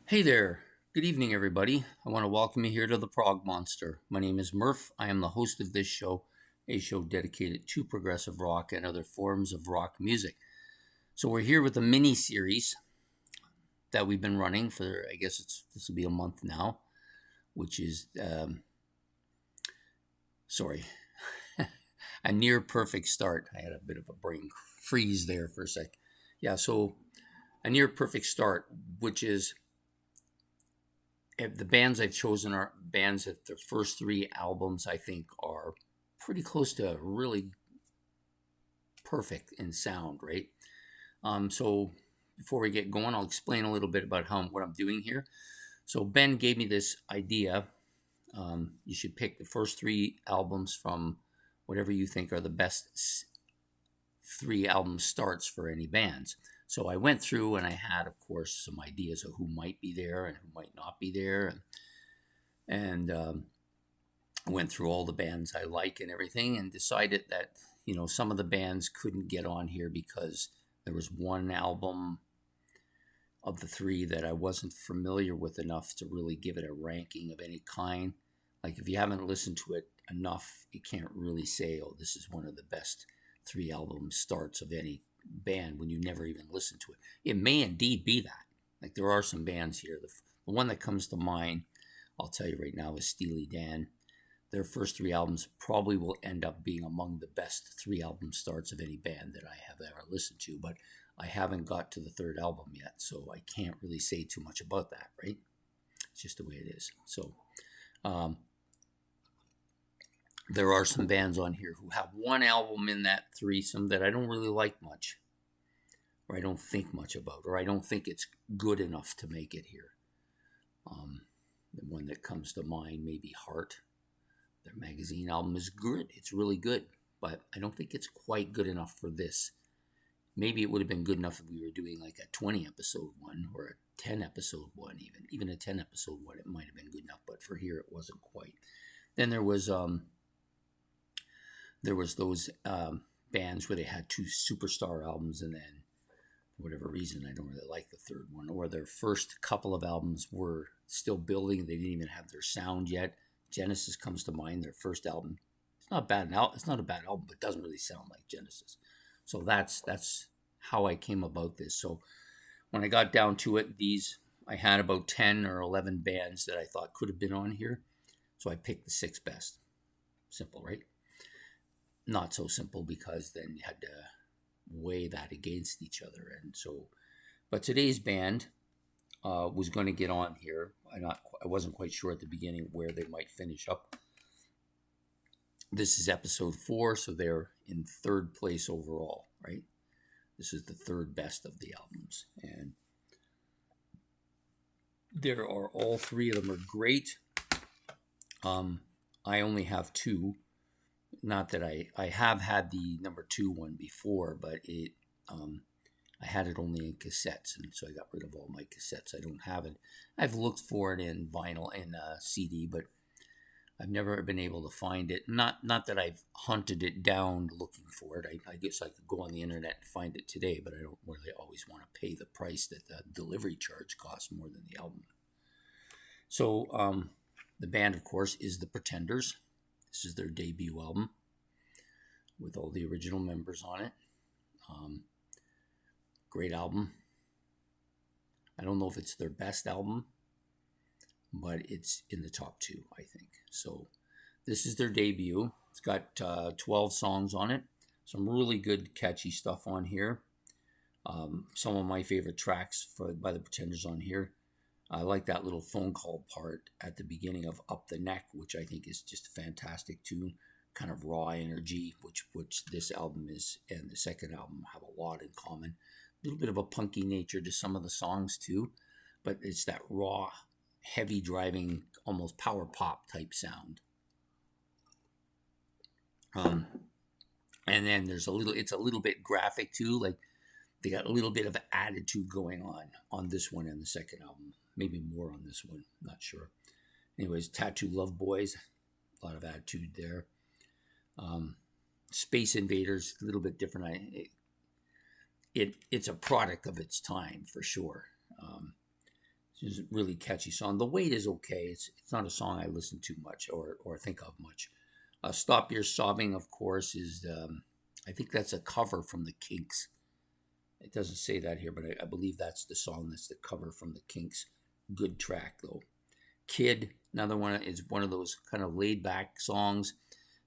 Hey there. Good evening, everybody. I want to welcome you here to the Prog Monster. My name is Murph. I am the host of this show, a show dedicated to progressive rock and other forms of rock music. So we're here with a mini series that we've been running for, I guess this will be a month now, which is, sorry, a near perfect start. I had a bit of a brain freeze there for a sec. Yeah, so a near perfect start, which is the bands I've chosen are bands that their first three albums I think are pretty close to really perfect in sound, right? So before we get going, I'll explain a little bit about what I'm doing here. So Ben gave me this idea. You should pick the first three albums from whatever you think are the best three album starts for any bands. So I went through and I had, of course, some ideas of who might be there and who might not be there, and went through all the bands I like and everything, and decided that some of the bands couldn't get on here because there was one album of the three that I wasn't familiar with enough to really give it a ranking of any kind. Like if you haven't listened to it enough, you can't really say, "Oh, this is one of the best three album starts of any band," when you never even listened to it. It may indeed be that. Like there are some bands here. The one that comes to mind, I'll tell you right now, is Steely Dan. Their first three albums probably will end up being among the best three album starts of any band that I have ever listened to, but I haven't got to the third album yet, so I can't really say too much about that, right? It's just the way it is. So um, there are some bands on here who have one album in that threesome that I don't really like much, or I don't think much about, or I don't think it's good enough to make it here. The one that comes to mind may be Heart. Their magazine album is good. It's really good, but I don't think it's quite good enough for this. Maybe it would have been good enough if we were doing like a 20 episode one or a 10 episode one, even a 10 episode one. It might have been good enough, but for here it wasn't quite. Then there was those bands where they had two superstar albums, and then for whatever reason I don't really like the third one, or their first couple of albums were still building. They didn't even have their sound yet. Genesis comes to mind, their first album. It's not bad. It's not a bad album, but it doesn't really sound like Genesis. So that's how I came about this. So when I got down to it, I had about 10 or 11 bands that I thought could have been on here. So I picked the six best. Simple, right? Not so simple, because then you had to weigh that against each other. And so, but today's band was going to get on here. I wasn't quite sure at the beginning where they might finish up. This is episode 4, so they're in third place overall, right? This is the third best of the albums, and there are all three of them are great. I only have two. Not that I have had the number 2 one before, but I had it only in cassettes, and so I got rid of all my cassettes. I don't have it. I've looked for it in vinyl and CD, but I've never been able to find it. Not that I've hunted it down looking for it. I guess I could go on the internet and find it today, but I don't really always want to pay the price that the delivery charge costs more than the album. So the band, of course, is the Pretenders. This is their debut album with all the original members on it. Great album. I don't know if it's their best album, but it's in the top 2, I think. So this is their debut. It's got 12 songs on it. Some really good, catchy stuff on here. Some of my favorite tracks by the Pretenders on here. I like that little phone call part at the beginning of Up the Neck, which I think is just a fantastic tune. Kind of raw energy, which this album is, and the second album have a lot in common. A little bit of a punky nature to some of the songs too, but it's that raw, heavy driving, almost power pop type sound. And then it's a little bit graphic too. Like they got a little bit of attitude going on this one and the second album. Maybe more on this one, not sure. Anyways, Tattoo Love Boys, a lot of attitude there. Space Invaders, a little bit different. It's a product of its time for sure. It's a really catchy song. The Weight is okay. It's not a song I listen to much or think of much. Stop Your Sobbing, of course, is I think that's a cover from the Kinks. It doesn't say that here, but I believe that's the song. That's the cover from the Kinks. Good track though. Kid, another one, is one of those kind of laid back songs,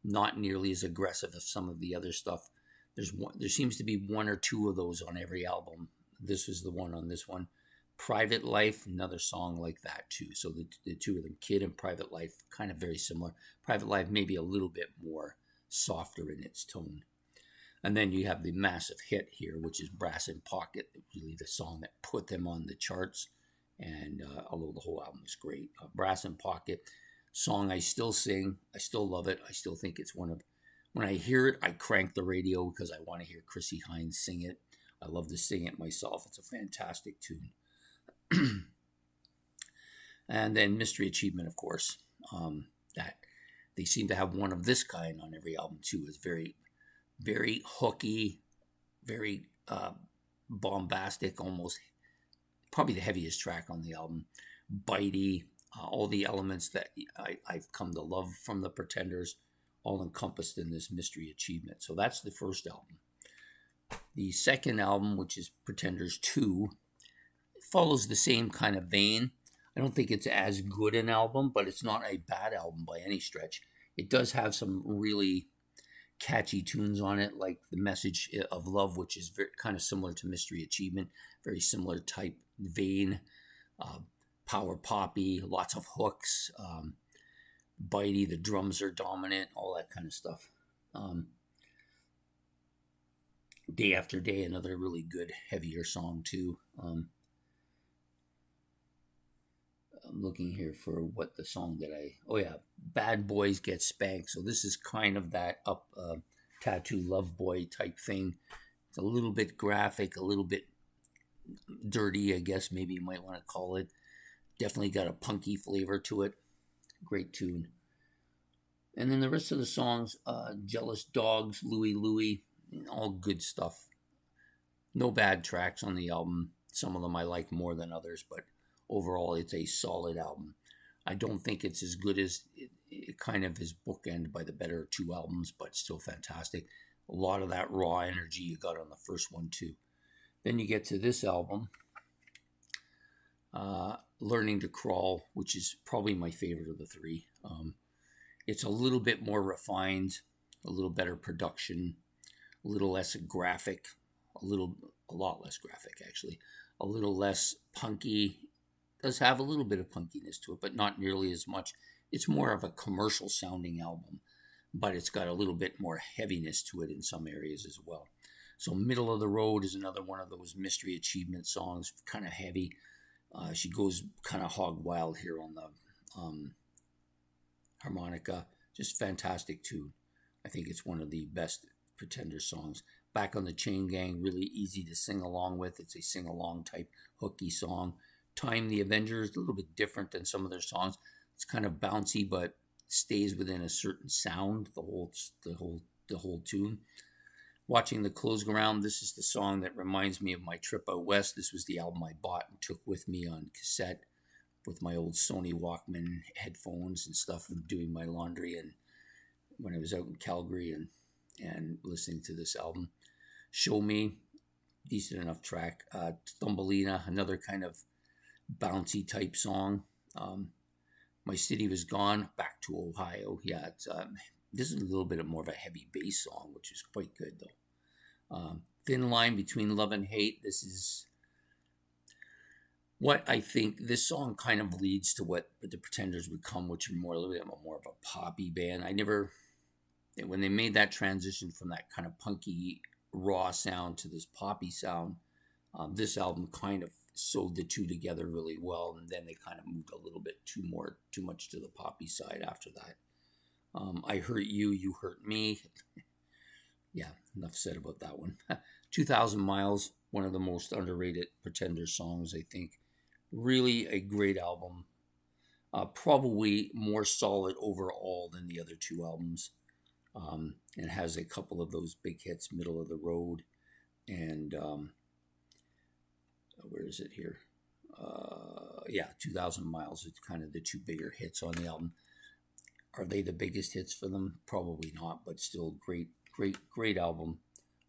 not nearly as aggressive as some of the other stuff. There seems to be one or two of those on every album. This is the one on this one. Private Life, another song like that too. So the two of them, Kid and Private Life, kind of very similar. Private Life maybe a little bit more softer in its tone. And then you have the massive hit here, which is Brass in Pocket, really the song that put them on the charts. And although the whole album is great, Brass in Pocket, song I still sing. I still love it. I still think it's one of, when I hear it, I crank the radio because I want to hear Chrissie Hynde sing it. I love to sing it myself. It's a fantastic tune. And then Mystery Achievement, of course, that they seem to have one of this kind on every album too. It's very, very hooky, very bombastic, almost probably the heaviest track on the album. Bitey, all the elements that I've come to love from the Pretenders, all encompassed in this Mystery Achievement. So that's the first album. The second album, which is Pretenders 2, follows the same kind of vein. I don't think it's as good an album, but it's not a bad album by any stretch. It does have some really catchy tunes on it, like The Message of Love, which is very, kind of similar to Mystery Achievement, very similar type vein. Power poppy, lots of hooks. Bitey, the drums are dominant, all that kind of stuff. Day After Day, another really good, heavier song too. I'm looking here for what the song that Bad Boys Get Spanked. So this is kind of that tattoo love boy type thing. It's a little bit graphic, a little bit dirty, I guess maybe you might want to call it. Definitely got a punky flavor to it. Great tune. And then the rest of the songs, Jealous Dogs, Louie Louie, all good stuff. No bad tracks on the album. Some of them I like more than others, but overall it's a solid album. I don't think it's as good as it kind of is bookended by the better two albums, but still fantastic. A lot of that raw energy you got on the first one too. Then you get to this album, Learning to Crawl, which is probably my favorite of the three. It's a little bit more refined, a little better production, a little less graphic, a lot less graphic actually, a little less punky. Does have a little bit of punkiness to it, but not nearly as much. It's more of a commercial sounding album, but it's got a little bit more heaviness to it in some areas as well. So Middle of the Road is another one of those Mystery Achievement songs, kind of heavy. She goes kind of hog wild here on the harmonica. Just fantastic tune. I think it's one of the best Pretender songs. Back on the Chain Gang, really easy to sing along with. It's a sing-along type hooky song. Time the Avengers, a little bit different than some of their songs. It's kind of bouncy, but stays within a certain sound, the whole tune. Watching the Clothes Ground, this is the song that reminds me of my trip out west. This was the album I bought and took with me on cassette with my old Sony Walkman headphones and stuff and doing my laundry, and when I was out in Calgary and listening to this album. Show Me, decent enough track. Thumbelina, another kind of bouncy type song. My City Was Gone, Back to Ohio. Yeah, it's this is a little bit more of a heavy bass song, which is quite good though. Thin Line Between Love and Hate. This is what I think this song kind of leads to what the Pretenders would come, which are a little bit more of a poppy band. When they made that transition from that kind of punky raw sound to this poppy sound, this album kind of sewed the two together really well, and then they kind of moved a little bit too much to the poppy side after that. I Hurt You, You Hurt Me. Yeah, enough said about that one. 2,000 Miles, one of the most underrated Pretender songs, I think. Really a great album. Probably more solid overall than the other two albums. And has a couple of those big hits, Middle of the Road, and where is it here? yeah, 2,000 Miles. It's kind of the two bigger hits on the album. Are they the biggest hits for them? Probably not, but still great album.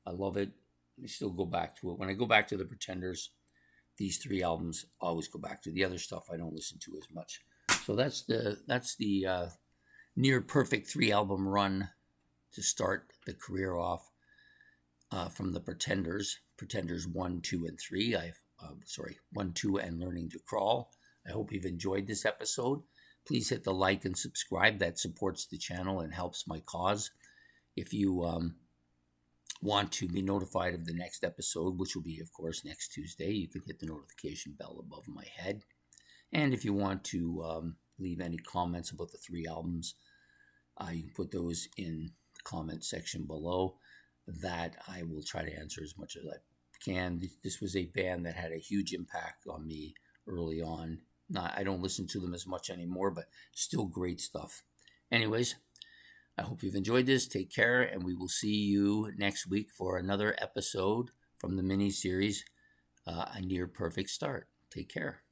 I love it. I still go back to it. When I go back to the Pretenders, these three albums I always go back to. The other stuff I don't listen to as much. So that's the near perfect 3 album run to start the career off from the Pretenders. Pretenders 1, 2, and 3. 1, 2, and Learning to Crawl. I hope you've enjoyed this episode. Please hit the like and subscribe. That supports the channel and helps my cause. If you want to be notified of the next episode, which will be, of course, next Tuesday, you can hit the notification bell above my head. And if you want to leave any comments about the 3 albums, you can put those in the comment section below. That I will try to answer as much as I can. This was a band that had a huge impact on me early on. I don't listen to them as much anymore, but still great stuff. Anyways, I hope you've enjoyed this. Take care, and we will see you next week for another episode from the mini-series, A Near Perfect Start. Take care.